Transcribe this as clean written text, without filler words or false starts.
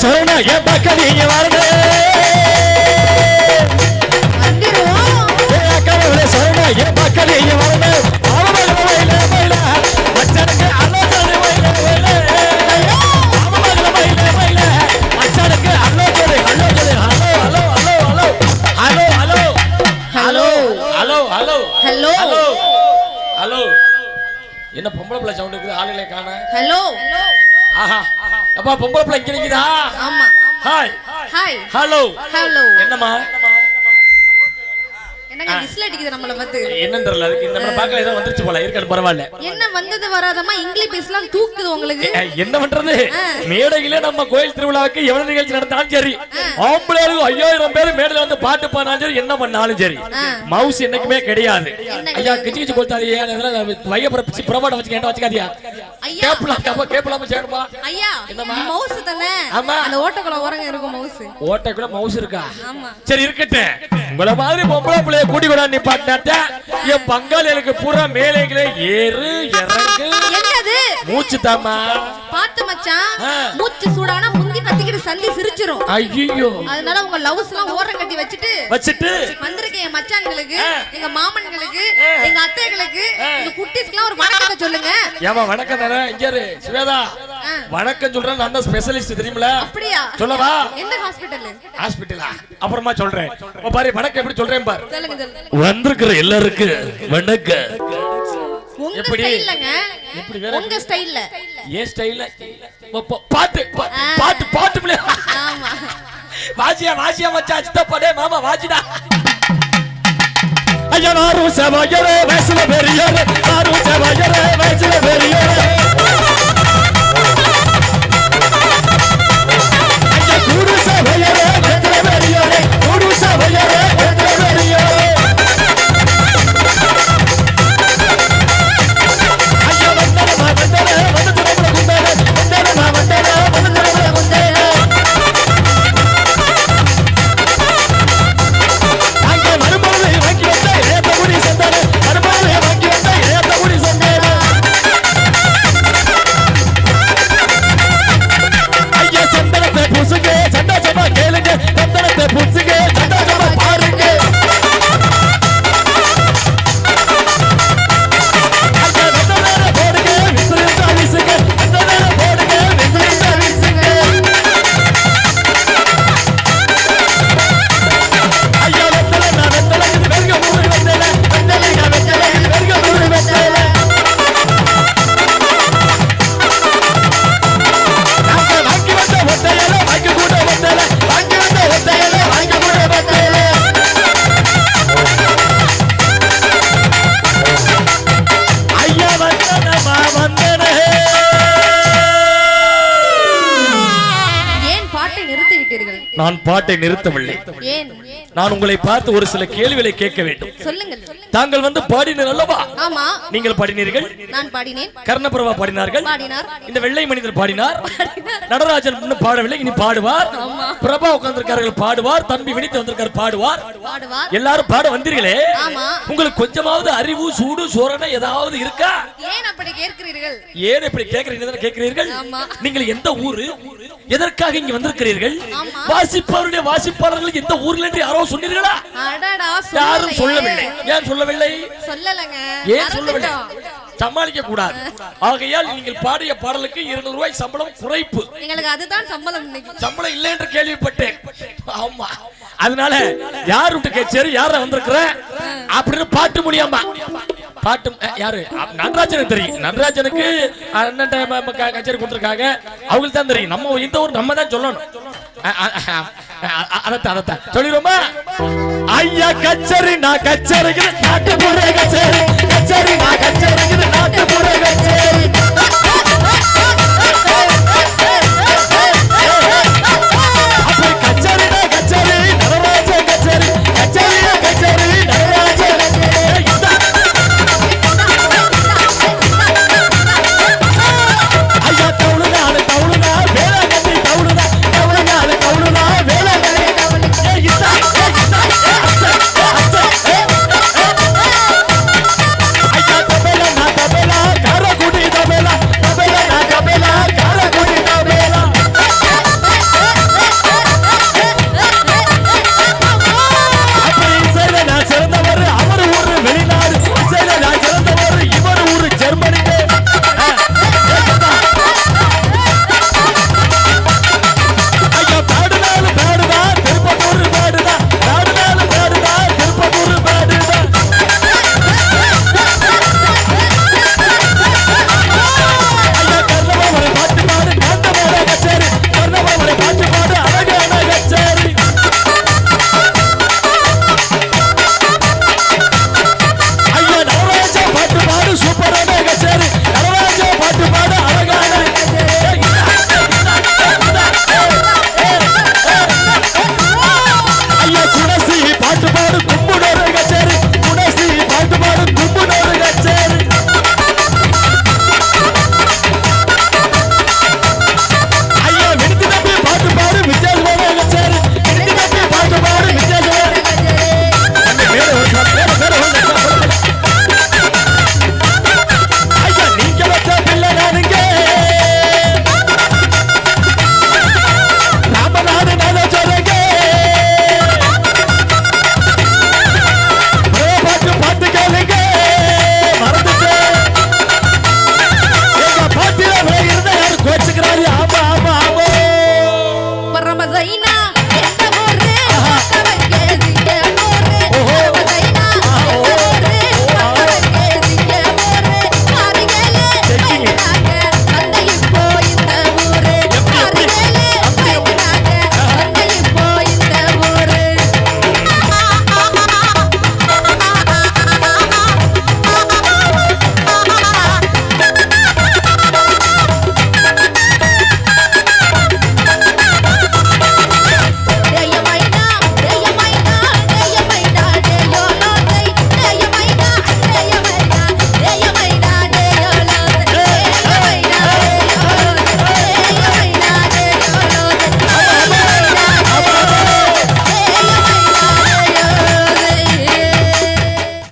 சொன்னா என் பக்கம் நீங்க வரணும் சொன்னா என் பக்கம் நீங்க வரணும் அச்சனுக்கு அல்லோடு அச்சனுக்கு அல்லோடு ஹலோ ஹலோ என்ன பொம்பளை பிள்ளை சவுண்ட் இருக்குது ஆளுகளை காண ஹலோ ஆஹா அப்பா பொம்பளை பிள்ளை இங்க நிக்குதா ஆமா ஹாய் ஹாய் ஹலோ ஹலோ என்னம்மா என்னங்க விசில் அடிக்குது நம்மள வந்து என்னன்னு தெரியல அதுக்கு இந்த நம்ம பார்க்கல ஏதோ வந்துருச்சு போல இருக்கற பரவாயில்லை என்ன வந்தது வராதமா இங்கிலீஷ் பேசலாம் தூக்குது உங்களுக்கு என்ன பண்றது மேடையில நம்ம கோயில் திருவிழாவுக்கு எவ்வளவு நிகழ்ச்சி நடந்தாலும் சரி ஆம்பளைகளுக்கு 5000 பேர் மேடையில வந்து பாட்டு பாடினாலும் சரி என்ன பண்ணாலும் சரி மவுஸ் என்னைக்குமே கிடையாது ஐயா கிச்சி கொடுத்தாதே அதெல்லாம் வையபுரப்பிச்சு பிரபாட வச்சு கேட்ட வச்சுக்காதியா கேப்பலாம் சேருமா ஐயா மவுஸ் தானே ஆமா அந்த ஓட்டக்குள்ள ஓரங்க இருக்கும் மவுஸ் ஓட்டக்குள்ள மவுஸ் இருக்கா ஆமா சரி இருக்கட்டே உங்கள மாதிரி பொம்பளை கூட்டி கூட நிப்பாட்டாட்ட என் பங்காளிகளுக்கு பூரா மேலேங்களே ஏறு இறங்கு என்னது மூச்சு தாமா பாத்து மச்சான் மூச்சு சூடானா முந்தி பத்திக்கிட்டு சந்தி சிரிச்சிரும் ஐயோ அதனால உங்க லவ்ஸ் எல்லாம் ஓரம் கட்டி வச்சிட்டு வந்திருக்கேன் என் மச்சான்களுக்கு எங்க மாமன்களுக்கு எங்க அத்தைகளுக்கு இந்த குட்டீஸ்க்குலாம் ஒரு வணக்கத்தை சொல்லுங்க ஏமா வணக்கம் தானே இங்க இரு ஸ்வேதா வணக்கம் சொல்றேன் நான் தான் ஸ்பெஷலிஸ்ட் தெரியுமில அப்படியே சொல்லவா எந்த ஹாஸ்பிடலா அப்புறமா சொல்றேன் பாரு வணக்கம் எப்படி சொல்றேன் பாரு வந்திருக்கிற எல்லாருக்கும் வணக்கம் உங்க ஸ்டைல்ங்க எப்படி வேற உங்க ஸ்டைல்ல ஏ ஸ்டைல்ல பாட்டு பாட்டு பாட்டு ஆமா வாசியா மச்சான் சித்தப்படே மாமா வாசிடா ஐயா நாரும் சபாயரே வயசுல பெரியரே நாரும் சபாயரே வயசுல பெரியரே ஐயா கூடு சபாயரே வயசுல பெரியரே கூடு சபாயரே வயசுல பெரியரே நான் பாட்டை நிறுத்தவில்லை நான் உங்களை பார்த்து ஒரு சில கேள்விகளை கேட்க வேண்டும் சொல்லுங்கள் தாங்கள் வந்து பாடினர் அல்லவா ஆமா நீங்கள் பாடினீர்கள் நான் பாடினேன் கர்ணபிரபா பாடினார்கள் இந்த வெள்ளை மனிதர் பாடினார் நடராஜன் இன்னும் பாடவில்லை இனி பாடுவார் பிரபா உட்கார்ந்திருக்கார்கள் பாடுவார் தம்பி வினித் வந்திருக்கார் பாடுவார் எல்லாரும் பாட வந்தீர்களே உங்களுக்கு கொஞ்சமாவது அறிவு சூடு சோரணை ஏதாவது இருக்கா ஏன் அப்படி கேட்கிறீர்கள் ஏன் இப்படி கேட்கிறீர்கள் நீங்கள் எந்த ஊரு எதற்காக இங்க வந்திருக்கிறீர்கள் வாசிப்பவருடைய வாசிப்பாளர்கள் எந்த ஊர்ல என்று யாரோ சொன்னீர்களா யாரும் சொல்லவில்லை ஏன் சொல்லவில்லை சொல்லலங்க ஏன் சொல்லவில்லை சமாளிக்க கூடாது ஆகையால் நீங்கள் பாடிய பாடலுக்கு 200 ரூபாய் சம்பளம் குறைப்பு உங்களுக்கு அதுதான் சம்பளம் சம்பளம் இல்லை என்று கேள்விப்பட்டேன் ஆமா அதனால யார் விட்டு கேச்சேரி யார வந்திருக்கிற அப்படின்னு பாட்டு முடியாமா பாட்டும் யாரு நடராஜனுக்கு தெரியும். நடராஜனுக்கு அண்ணன் கச்சேரி கொடுத்துருக்காங்க, அவங்களுக்கு தான் தெரியும். நம்ம இந்த ஊர் நம்ம தான் சொல்லணும். அதத்தான் சொல்லிடுவோமா? ஐயா கச்சேரி நான் கச்சேரி நாட்டுப்புற கச்சேரி, கச்சேரி நான் கச்சேரி நாட்டுப்புற கச்சேரி.